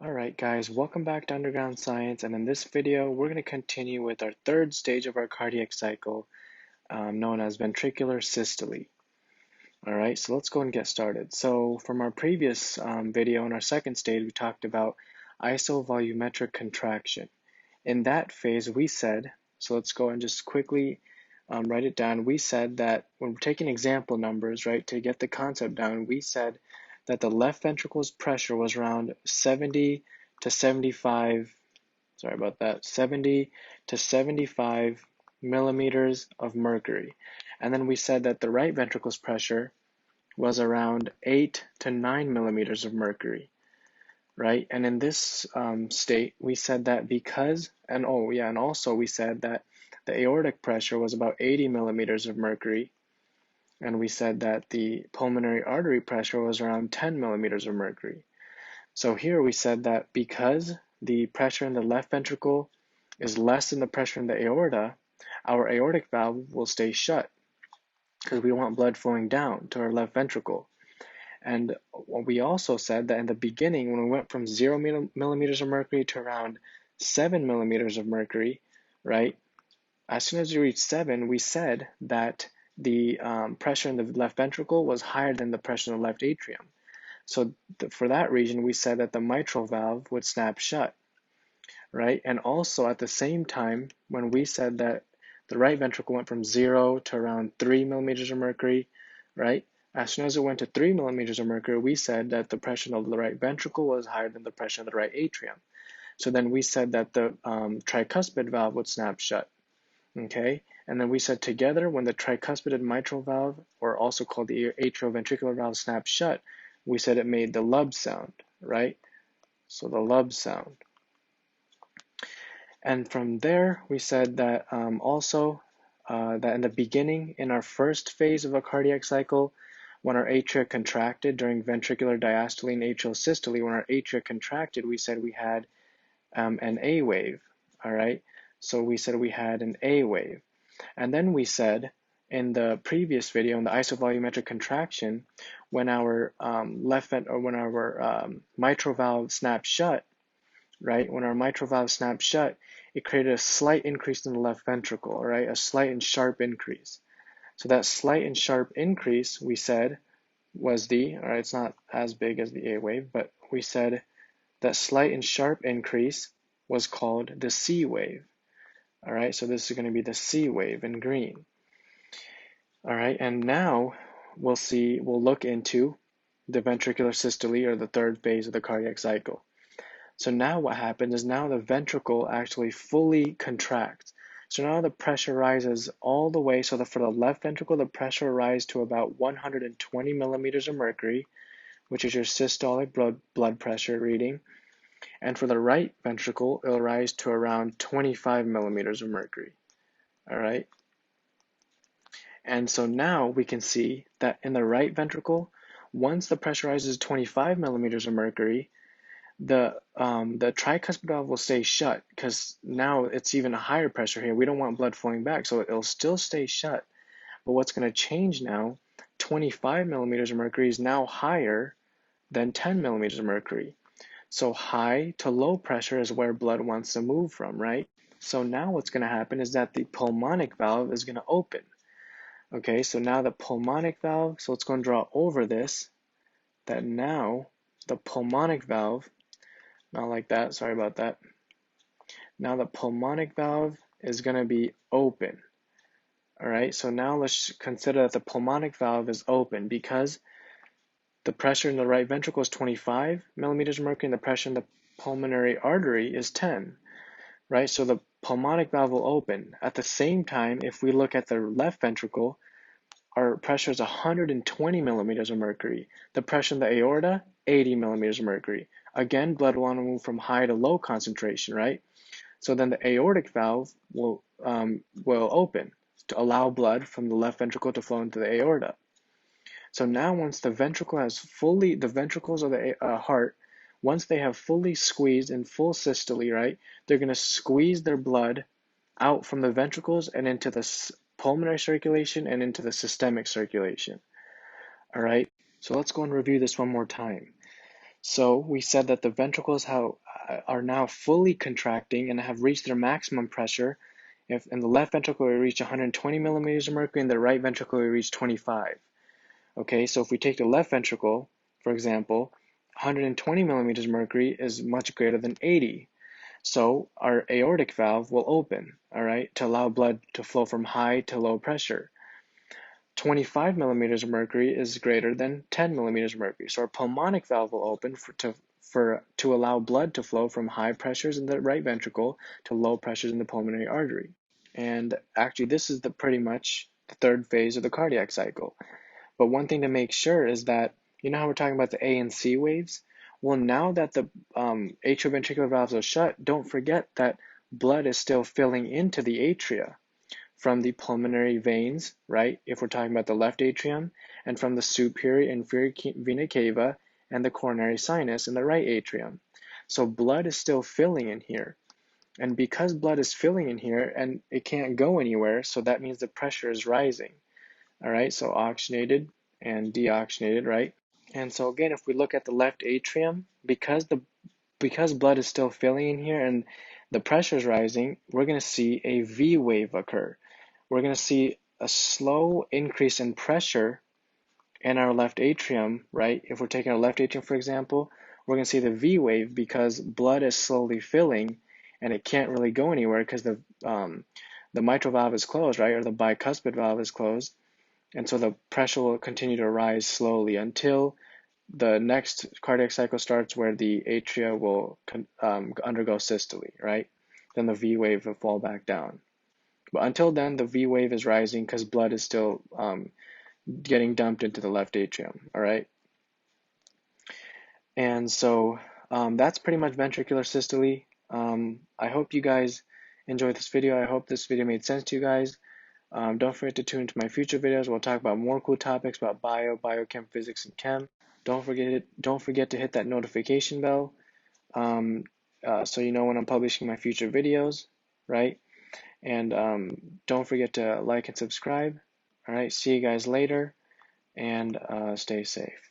Alright guys, welcome back to Underground Science, and in this video we're going to continue with our third stage of our cardiac cycle, known as ventricular systole. Alright, so let's go and get started. So from our previous video in our second stage, we talked about isovolumetric contraction. In that phase we said, so let's go and just quickly write it down. We said that when we're taking example numbers, right, to get the concept down, we said that the left ventricle's pressure was around 70 to 75, 70 to 75 millimeters of mercury. And then we said that the right ventricle's pressure was around 8 to 9 millimeters of mercury, right? And in this state, we said that and also we said that the aortic pressure was about 80 millimeters of mercury, and we said that the pulmonary artery pressure was around 10 millimeters of mercury. So here we said that because the pressure in the left ventricle is less than the pressure in the aorta, our aortic valve will stay shut because we want blood flowing down to our left ventricle. And we also said that in the beginning, when we went from 0 millimeters of mercury to around 7 millimeters of mercury, right? As soon as we reached 7, we said that the pressure in the left ventricle was higher than the pressure in the left atrium. So for that reason, we said that the mitral valve would snap shut, right? And also at the same time, when we said that the right ventricle went from 0 to around 3 millimeters of mercury, right? As soon as it went to 3 millimeters of mercury, we said that the pressure of the right ventricle was higher than the pressure of the right atrium. So then we said that the tricuspid valve would snap shut. Okay, and then we said together when the tricuspid and mitral valve, or also called the atrioventricular valve, snapped shut, we said it made the lub sound, right? So the lub sound. And from there, we said that that in the beginning, in our first phase of a cardiac cycle, when our atria contracted during ventricular diastole and atrial systole, when our atria contracted, we said we had an A wave, all right? So we said we had an A wave. And then we said in the previous video, in the isovolumetric contraction, when our mitral valve snapped shut, right? When our mitral valve snapped shut, it created a slight increase in the left ventricle, right? A slight and sharp increase. So that slight and sharp increase, we said, was it's not as big as the A wave, but we said that slight and sharp increase was called the C wave. All right, so this is going to be the C wave in green. All right, and now we'll look into the ventricular systole, or the third phase of the cardiac cycle. So now what happens is now the ventricle actually fully contracts. So now the pressure rises all the way. So for the left ventricle, the pressure rises to about 120 millimeters of mercury, which is your systolic blood pressure reading. And for the right ventricle, it'll rise to around 25 millimeters of mercury. All right. And so now we can see that in the right ventricle, once the pressure rises to 25 millimeters of mercury, the tricuspid valve will stay shut because now it's even a higher pressure here. We don't want blood flowing back, so it'll still stay shut. But what's going to change now, 25 millimeters of mercury is now higher than 10 millimeters of mercury. So high to low pressure is where blood wants to move from, right? So now what's going to happen is that the pulmonic valve is going to open. Okay, so now the pulmonic valve, so let's go and draw over this, that now the pulmonic valve, not like that, sorry about that. Now the pulmonic valve is going to be open. All right, so now let's consider that the pulmonic valve is open because the pressure in the right ventricle is 25 millimeters of mercury and the pressure in the pulmonary artery is 10, right? So the pulmonic valve will open. At the same time, if we look at the left ventricle, our pressure is 120 millimeters of mercury. The pressure in the aorta, 80 millimeters of mercury. Again, blood will want to move from high to low concentration, right? So then the aortic valve will open to allow blood from the left ventricle to flow into the aorta. So now once the ventricles of the heart, once they have fully squeezed in full systole, right, they're going to squeeze their blood out from the ventricles and into the pulmonary circulation and into the systemic circulation. All right, so let's go and review this one more time. So we said that the ventricles are now fully contracting and have reached their maximum pressure. If in the left ventricle we reach 120 millimeters of mercury, in the right ventricle we reach 25. Okay, so if we take the left ventricle, for example, 120 millimeters of mercury is much greater than 80. So our aortic valve will open, all right, to allow blood to flow from high to low pressure. 25 millimeters of mercury is greater than 10 millimeters of mercury. So our pulmonic valve will open to allow blood to flow from high pressures in the right ventricle to low pressures in the pulmonary artery. And actually, this is pretty much the third phase of the cardiac cycle. But one thing to make sure is that, you know how we're talking about the A and C waves? Well, now that the atrioventricular valves are shut, don't forget that blood is still filling into the atria from the pulmonary veins, right? If we're talking about the left atrium, and from the superior inferior vena cava and the coronary sinus in the right atrium. So blood is still filling in here. And because blood is filling in here and it can't go anywhere, so that means the pressure is rising. All right, so oxygenated and deoxygenated, right? And so again, if we look at the left atrium, because blood is still filling in here and the pressure is rising, we're going to see a V wave occur. We're going to see a slow increase in pressure in our left atrium, right? If we're taking our left atrium, for example, we're going to see the V wave because blood is slowly filling and it can't really go anywhere because the mitral valve is closed, right? Or the bicuspid valve is closed. And so the pressure will continue to rise slowly until the next cardiac cycle starts where the atria will undergo systole, right? Then the V wave will fall back down. But until then, the V wave is rising because blood is still getting dumped into the left atrium, all right? And so that's pretty much ventricular systole. I hope you guys enjoyed this video. I hope this video made sense to you guys. Don't forget to tune into my future videos. We'll talk about more cool topics about biochem, physics, and chem. Don't forget to hit that notification bell so you know when I'm publishing my future videos, right? And don't forget to like and subscribe. All right, see you guys later, and stay safe.